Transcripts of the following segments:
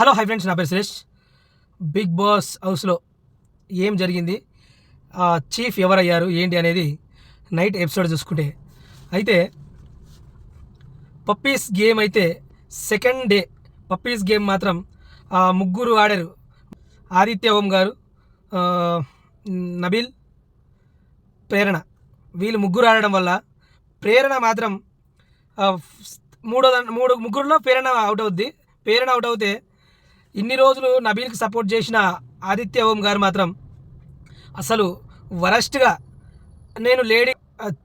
Hello hi friends, నా పేరు Suresh. Big boss హౌస్లో ఏం జరిగింది, చీఫ్ ఎవరయ్యారు ఏంటి అనేది నైట్ ఎపిసోడ్ చూసుకుంటే అయితే పప్పీస్ గేమ్ అయితే సెకండ్ డే పప్పీస్ గేమ్ మాత్రం ముగ్గురు ఆడారు. ఆదిత్య ఓం గారు, నబీల్, ప్రేరణ, వీళ్ళు ముగ్గురు ఆడడం వల్ల ప్రేరణ మాత్రం ముగ్గురులో ప్రేరణ అవుట్ అవుద్ది. ప్రేరణ అవుట్ అవుతే ఇన్ని రోజులు నబీల్కి సపోర్ట్ చేసిన ఆదిత్య ఓం గారు మాత్రం అసలు వరస్ట్గా నేను లేడీ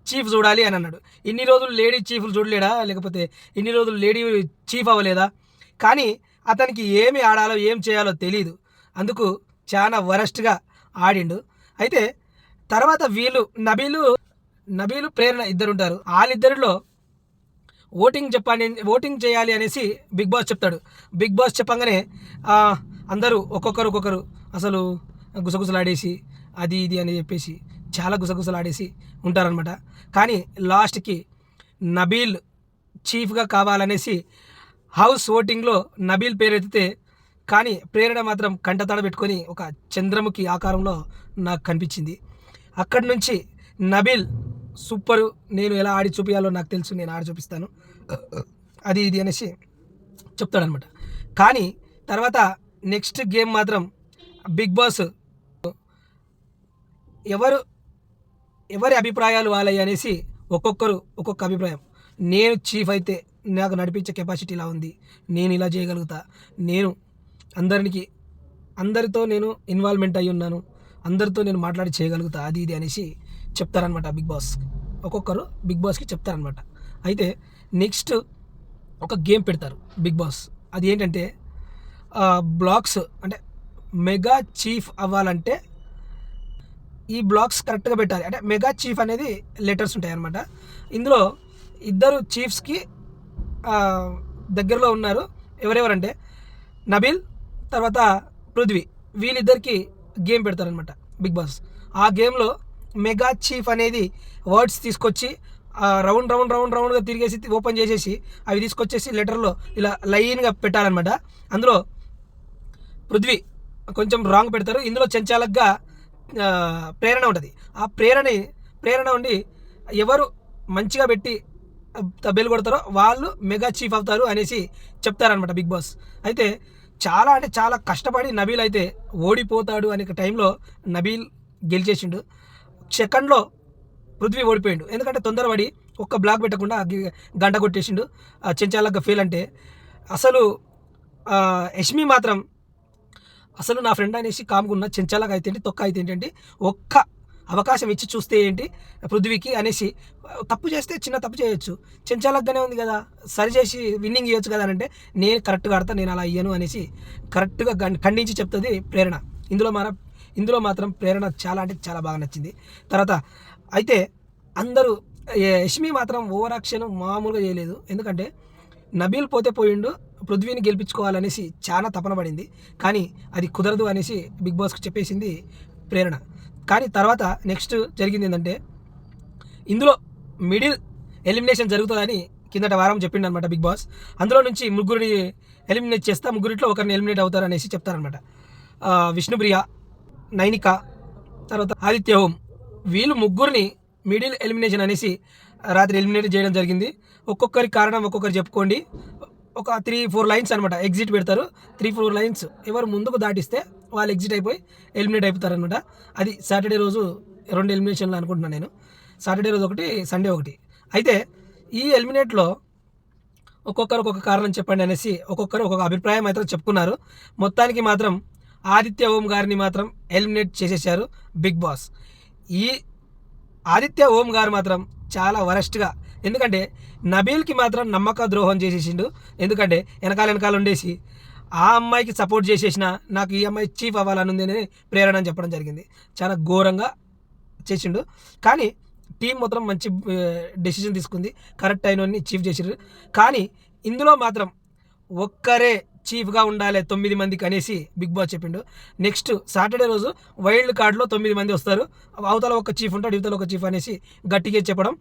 చీఫ్ చూడాలి అని అన్నాడు. ఇన్ని రోజులు లేడీ చీఫ్లు చూడలేడా, లేకపోతే ఇన్ని రోజులు లేడీ చీఫ్ అవ్వలేదా? కానీ అతనికి ఏమి ఆడాలో ఏం చేయాలో తెలియదు. అందుకు చాలా వరస్ట్గా ఆడిండు. అయితే తర్వాత వీళ్ళు నబీలు ప్రేరణ ఇద్దరు ఉంటారు. వాళ్ళిద్దరిలో ఓటింగ్ చేయాలి అనేసి బిగ్ బాస్ చెప్తాడు. బిగ్ బాస్ చెప్పంగానే అందరూ ఒక్కొక్కరు అసలు గుసగుసలాడేసి అది ఇది అని చెప్పేసి చాలా గుసగుసలాడేసి ఉంటారనమాట. కానీ లాస్ట్కి నబీల్ చీఫ్గా కావాలనేసి హౌస్ ఓటింగ్లో నబీల్ పేరు ఎత్తితే, కానీ ప్రేరణ మాత్రం కంటతడ పెట్టుకొని ఒక చంద్రముఖి ఆకారంలో నాకు కనిపించింది. అక్కడి నుంచి నబీల్ సూపరు, నేను ఎలా ఆడి చూపించాలో నాకు తెలుసు, నేను ఆడి చూపిస్తాను అది ఇది అనేసి చెప్తాడనమాట. కానీ తర్వాత నెక్స్ట్ గేమ్ మాత్రం బిగ్ బాస్ ఎవరి అభిప్రాయాలు వాళ్ళవి అనేసి ఒక్కొక్క అభిప్రాయం. నేను చీఫ్ అయితే నాకు నడిపించే కెపాసిటీ ఇలా ఉంది, నేను ఇలా చేయగలుగుతా, నేను అందరితో నేను ఇన్వాల్వ్మెంట్ అయి ఉన్నాను, అందరితో నేను మాట్లాడి చేయగలుగుతా అది ఇది అనేసి చెప్తారనమాట బిగ్ బాస్. ఒక్కొక్కరు బిగ్ బాస్కి చెప్తారనమాట. అయితే నెక్స్ట్ ఒక గేమ్ పెడతారు బిగ్ బాస్. అది ఏంటంటే బ్లాక్స్, అంటే మెగా చీఫ్ అవ్వాలంటే ఈ బ్లాక్స్ కరెక్ట్గా పెట్టాలి. అంటే మెగా చీఫ్ అనేది లెటర్స్ ఉంటాయి అన్నమాట. ఇందులో ఇద్దరు చీఫ్స్కి దగ్గరలో ఉన్నారు. ఎవరెవరంటే నబీల్, తర్వాత పృథ్వీ, వీళ్ళిద్దరికి గేమ్ పెడతారనమాట బిగ్ బాస్. ఆ గేమ్లో మెగా చీఫ్ అనేది వర్డ్స్ తీసుకొచ్చి రౌండ్గా తిరిగేసి ఓపెన్ చేసేసి అవి తీసుకొచ్చేసి లెటర్లో ఇలా లైన్గా పెట్టాలన్నమాట. అందులో పృథ్వీ కొంచెం రాంగ్ పెడతారు. ఇందులో చెంచాలకుగా ప్రేరణ ఉంటుంది. ఆ ప్రేరణ ఉండి ఎవరు మంచిగా పెట్టి బెల్ కొడతారో వాళ్ళు మెగా చీఫ్ అవుతారు అనేసి చెప్తారనమాట బిగ్ బాస్. అయితే చాలా కష్టపడి నబీల్ అయితే ఓడిపోతాడు అనే టైంలో నబీల్ గెలిచేసిండు. సెకండ్లో పృథ్వీ ఓడిపోయిండు. ఎందుకంటే తొందరపడి ఒక్క బ్లాక్ పెట్టకుండా గంట కొట్టేసిండు. చెంచాలగా ఫెయిల్ అంటే అసలు యష్మి మాత్రం అసలు నా ఫ్రెండ్ అనేసి కామ్గున్న, చెంచాలగా అయితే ఏంటి, తొక్క అయితే ఏంటంటే ఒక్క అవకాశం ఇచ్చి చూస్తే ఏంటి పృథ్వీకి అనేసి, తప్పు చేస్తే చిన్న తప్పు చేయొచ్చు, చెంచాలగానే ఉంది కదా, సరి చేసి విన్నింగ్ ఇవ్వచ్చు కదా అంటే నేను కరెక్ట్గా ఆడతా, నేను అలా అయ్యాను అనేసి కరెక్ట్గా ఖండించి చెప్తుంది ప్రేరణ. ఇందులో మాత్రం ప్రేరణ చాలా బాగా నచ్చింది. తర్వాత అయితే అందరూ యష్మి మాత్రం ఓవర్ యాక్షన్ మామూలుగా చేయలేదు. ఎందుకంటే నబీల్ పోతే పోయిండు, పృథ్వీని గెలిపించుకోవాలనేసి చాలా తపన పడింది. కానీ అది కుదరదు అనేసి బిగ్ బాస్కి చెప్పేసింది ప్రేరణ. కానీ తర్వాత నెక్స్ట్ జరిగింది ఏంటంటే, ఇందులో మిడిల్ ఎలిమినేషన్ జరుగుతుందని కిందట వారం చెప్పిండు అనమాట బిగ్ బాస్. అందులో నుంచి ముగ్గురిని ఎలిమినేట్ చేస్తా, ముగ్గురిట్లో ఒకరిని ఎలిమినేట్ అవుతారు అనేసి చెప్తారనమాట. విష్ణుప్రియ, నైనిక, తర్వాత ఆదిత్య ఓం, వీళ్ళు ముగ్గురిని మిడిల్ ఎలిమినేషన్ అనేసి రాత్రి ఎలిమినేట్ చేయడం జరిగింది. ఒక్కొక్కరి కారణం ఒక్కొక్కరు చెప్పుకోండి. ఒక 3-4 లైన్స్ అనమాట ఎగ్జిట్ పెడతారు. 3-4 లైన్స్ ఎవరు ముందుకు దాటిస్తే వాళ్ళు ఎగ్జిట్ అయిపోయి ఎలిమినేట్ అయిపోతారనమాట. అది సాటర్డే రోజు 2 ఎలిమినేషన్లు అనుకుంటున్నాను నేను. సాటర్డే రోజు ఒకటి, సండే ఒకటి. అయితే ఈ ఎలిమినేట్లో ఒక్కొక్కరు ఒక్కొక్క కారణం చెప్పండి అనేసి ఒక్కొక్కరు ఒక్కొక్క అభిప్రాయం అయితే చెప్పుకున్నారు. మొత్తానికి మాత్రం ఆదిత్య ఓం గారిని మాత్రం ఎలిమినేట్ చేసేసారు బిగ్ బాస్. ఈ ఆదిత్య ఓం గారు మాత్రం చాలా వరస్ట్గా, ఎందుకంటే నబీల్కి మాత్రం నమ్మక ద్రోహం చేసేసిండు. ఎందుకంటే వెనకాల ఉండేసి ఆ అమ్మాయికి సపోర్ట్ చేసేసిన, నాకు ఈ అమ్మాయి చీఫ్ అవ్వాలని ఉంది అని ప్రేరణ అని చెప్పడం జరిగింది. చాలా ఘోరంగా చేసిండు. కానీ టీం మొత్తం మంచి డెసిషన్ తీసుకుంది, కరెక్ట్ అయినోని చీఫ్ చేసిర్రు. కానీ ఇందులో మాత్రం ఒక్కరే చీఫ్గా ఉండాలి 9 మందికి అనేసి బిగ్ బాస్ చెప్పిండు. నెక్స్ట్ సాటర్డే రోజు వైల్డ్ కార్డ్లో 9 మంది వస్తారు, అవతల ఒక చీఫ్ ఉంటాడు, ఇవతల ఒక చీఫ్ అనేసి గట్టిగా చెప్పడం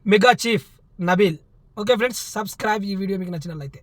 mega chief Nabeel. Okay friends, subscribe ఈ వీడియో మీకు నచ్చినట్లయితే.